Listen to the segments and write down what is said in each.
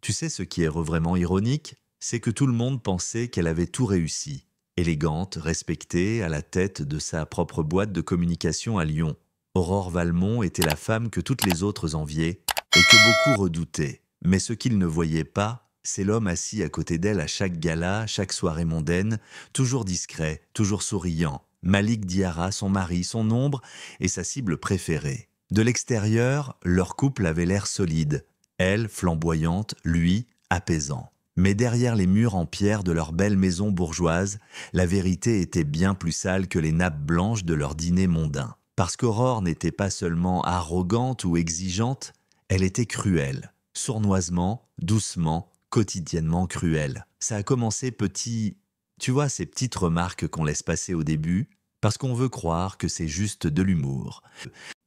Tu sais ce qui est vraiment ironique? C'est que tout le monde pensait qu'elle avait tout réussi. Élégante, respectée, à la tête de sa propre boîte de communication à Lyon. Aurore Valmont était la femme que toutes les autres enviaient et que beaucoup redoutaient. Mais ce qu'ils ne voyaient pas, c'est l'homme assis à côté d'elle à chaque gala, chaque soirée mondaine, toujours discret, toujours souriant. Malik Diarra, son mari, son ombre et sa cible préférée. De l'extérieur, leur couple avait l'air solide. Elle, flamboyante, lui, apaisant. Mais derrière les murs en pierre de leur belle maison bourgeoise, la vérité était bien plus sale que les nappes blanches de leur dîner mondain. Parce qu'Aurore n'était pas seulement arrogante ou exigeante, elle était cruelle. Sournoisement, doucement, quotidiennement cruelle. Ça a commencé petit. Tu vois ces petites remarques qu'on laisse passer au début, parce qu'on veut croire que c'est juste de l'humour.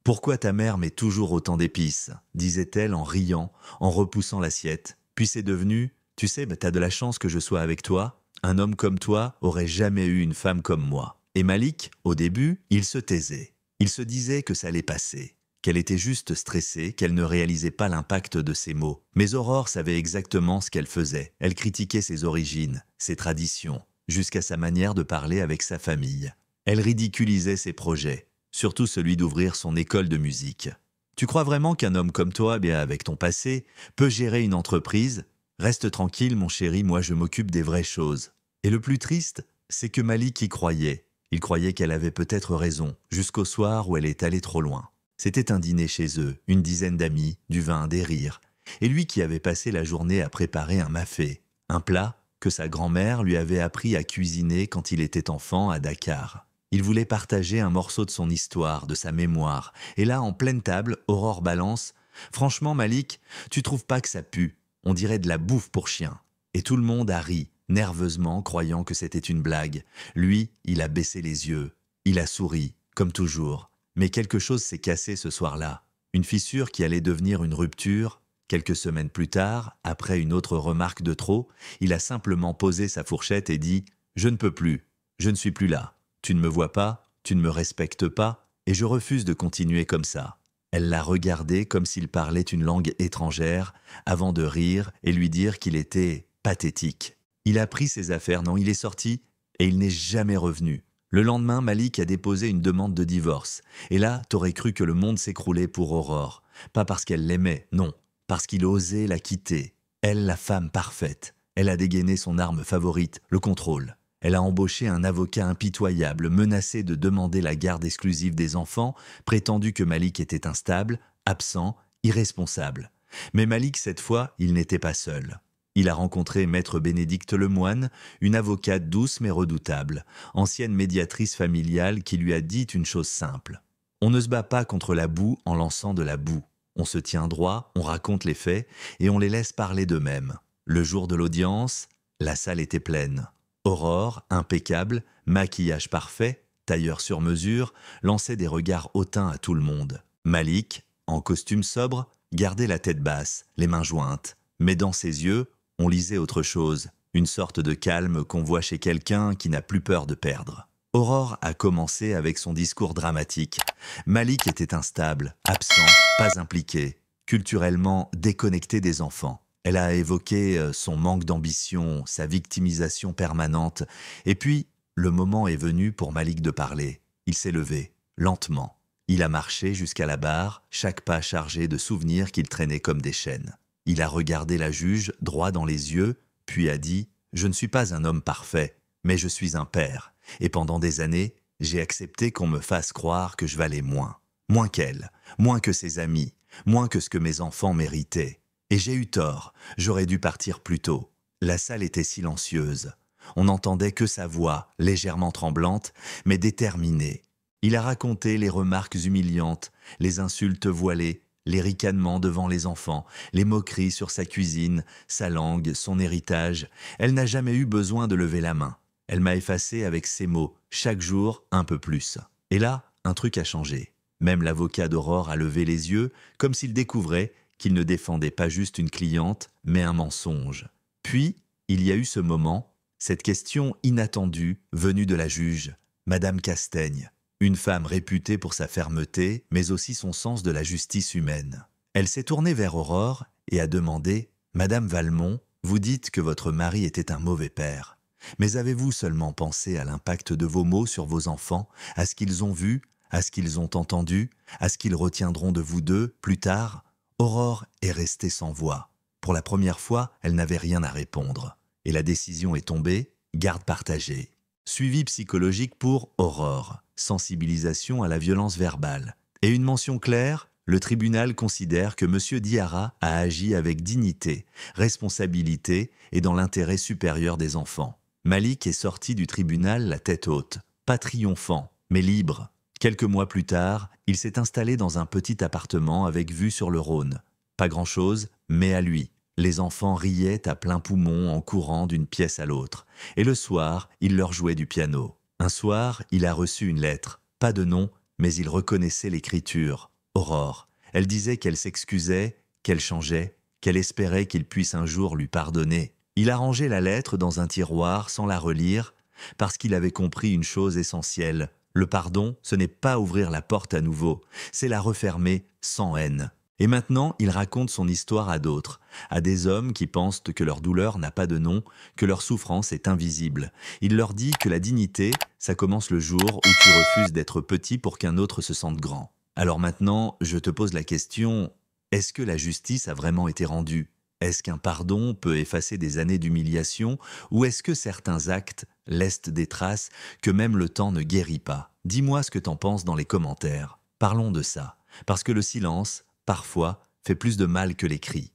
Pourquoi ta mère met toujours autant d'épices disait-elle en riant, en repoussant l'assiette. Puis c'est devenu, tu sais, t'as de la chance que je sois avec toi. Un homme comme toi aurait jamais eu une femme comme moi. Et Malik, au début, il se taisait. Il se disait que ça allait passer, qu'elle était juste stressée, qu'elle ne réalisait pas l'impact de ses mots. Mais Aurore savait exactement ce qu'elle faisait. Elle critiquait ses origines, ses traditions, jusqu'à sa manière de parler avec sa famille. Elle ridiculisait ses projets. Surtout celui d'ouvrir son école de musique. Tu crois vraiment qu'un homme comme toi, bien avec ton passé, peut gérer une entreprise? Reste tranquille, mon chéri, moi je m'occupe des vraies choses. Et le plus triste, c'est que Malik y croyait. Il croyait qu'elle avait peut-être raison, jusqu'au soir où elle est allée trop loin. C'était un dîner chez eux, une dizaine d'amis, du vin, des rires. Et lui qui avait passé la journée à préparer un mafé, un plat que sa grand-mère lui avait appris à cuisiner quand il était enfant à Dakar. Il voulait partager un morceau de son histoire, de sa mémoire. Et là, en pleine table, Aurore balance « Franchement, Malik, tu trouves pas que ça pue? On dirait de la bouffe pour chien. » Et tout le monde a ri, nerveusement, croyant que c'était une blague. Lui, il a baissé les yeux. Il a souri, comme toujours. Mais quelque chose s'est cassé ce soir-là. Une fissure qui allait devenir une rupture. Quelques semaines plus tard, après une autre remarque de trop, il a simplement posé sa fourchette et dit « Je ne peux plus, je ne suis plus là. » Tu ne me vois pas, tu ne me respectes pas, et je refuse de continuer comme ça. Elle l'a regardé comme s'il parlait une langue étrangère, avant de rire et lui dire qu'il était pathétique. Il a pris ses affaires, non, il est sorti, et il n'est jamais revenu. Le lendemain, Malik a déposé une demande de divorce. Et là, t'aurais cru que le monde s'écroulait pour Aurore. Pas parce qu'elle l'aimait, non, parce qu'il osait la quitter. Elle, la femme parfaite. Elle a dégainé son arme favorite, le contrôle. Elle a embauché un avocat impitoyable, menacé de demander la garde exclusive des enfants, prétendu que Malik était instable, absent, irresponsable. Mais Malik, cette fois, il n'était pas seul. Il a rencontré Maître Bénédicte Lemoine, une avocate douce mais redoutable, ancienne médiatrice familiale qui lui a dit une chose simple. On ne se bat pas contre la boue en lançant de la boue. On se tient droit, on raconte les faits et on les laisse parler d'eux-mêmes. Le jour de l'audience, la salle était pleine. Aurore, impeccable, maquillage parfait, tailleur sur mesure, lançait des regards hautains à tout le monde. Malik, en costume sobre, gardait la tête basse, les mains jointes. Mais dans ses yeux, on lisait autre chose, une sorte de calme qu'on voit chez quelqu'un qui n'a plus peur de perdre. Aurore a commencé avec son discours dramatique. Malik était instable, absent, pas impliqué, culturellement déconnecté des enfants. Elle a évoqué son manque d'ambition, sa victimisation permanente. Et puis, le moment est venu pour Malik de parler. Il s'est levé, lentement. Il a marché jusqu'à la barre, chaque pas chargé de souvenirs qu'il traînait comme des chaînes. Il a regardé la juge droit dans les yeux, puis a dit « Je ne suis pas un homme parfait, mais je suis un père. Et pendant des années, j'ai accepté qu'on me fasse croire que je valais moins. Moins qu'elle, moins que ses amis, moins que ce que mes enfants méritaient. Et j'ai eu tort, j'aurais dû partir plus tôt. » La salle était silencieuse. On n'entendait que sa voix, légèrement tremblante, mais déterminée. Il a raconté les remarques humiliantes, les insultes voilées, les ricanements devant les enfants, les moqueries sur sa cuisine, sa langue, son héritage. Elle n'a jamais eu besoin de lever la main. Elle m'a effacé avec ses mots, chaque jour un peu plus. Et là, un truc a changé. Même l'avocat d'Aurore a levé les yeux, comme s'il découvrait qu'il ne défendait pas juste une cliente, mais un mensonge. Puis, il y a eu ce moment, cette question inattendue venue de la juge, Madame Castaigne, une femme réputée pour sa fermeté, mais aussi son sens de la justice humaine. Elle s'est tournée vers Aurore et a demandé « Madame Valmont, vous dites que votre mari était un mauvais père. Mais avez-vous seulement pensé à l'impact de vos mots sur vos enfants, à ce qu'ils ont vu, à ce qu'ils ont entendu, à ce qu'ils retiendront de vous deux plus tard? Aurore est restée sans voix. Pour la première fois, elle n'avait rien à répondre. Et la décision est tombée, garde partagée. Suivi psychologique pour Aurore, sensibilisation à la violence verbale. Et une mention claire, le tribunal considère que M. Diarra a agi avec dignité, responsabilité et dans l'intérêt supérieur des enfants. Malik est sorti du tribunal la tête haute, pas triomphant, mais libre. Quelques mois plus tard, il s'est installé dans un petit appartement avec vue sur le Rhône. Pas grand-chose, mais à lui. Les enfants riaient à plein poumon en courant d'une pièce à l'autre. Et le soir, il leur jouait du piano. Un soir, il a reçu une lettre. Pas de nom, mais il reconnaissait l'écriture. Aurore. Elle disait qu'elle s'excusait, qu'elle changeait, qu'elle espérait qu'il puisse un jour lui pardonner. Il a rangé la lettre dans un tiroir sans la relire, parce qu'il avait compris une chose essentielle. Le pardon, ce n'est pas ouvrir la porte à nouveau, c'est la refermer sans haine. Et maintenant, il raconte son histoire à d'autres, à des hommes qui pensent que leur douleur n'a pas de nom, que leur souffrance est invisible. Il leur dit que la dignité, ça commence le jour où tu refuses d'être petit pour qu'un autre se sente grand. Alors maintenant, je te pose la question, est-ce que la justice a vraiment été rendue? Est-ce qu'un pardon peut effacer des années d'humiliation ou est-ce que certains actes laissent des traces que même le temps ne guérit pas? Dis-moi ce que t'en penses dans les commentaires. Parlons de ça, parce que le silence, parfois, fait plus de mal que les cris.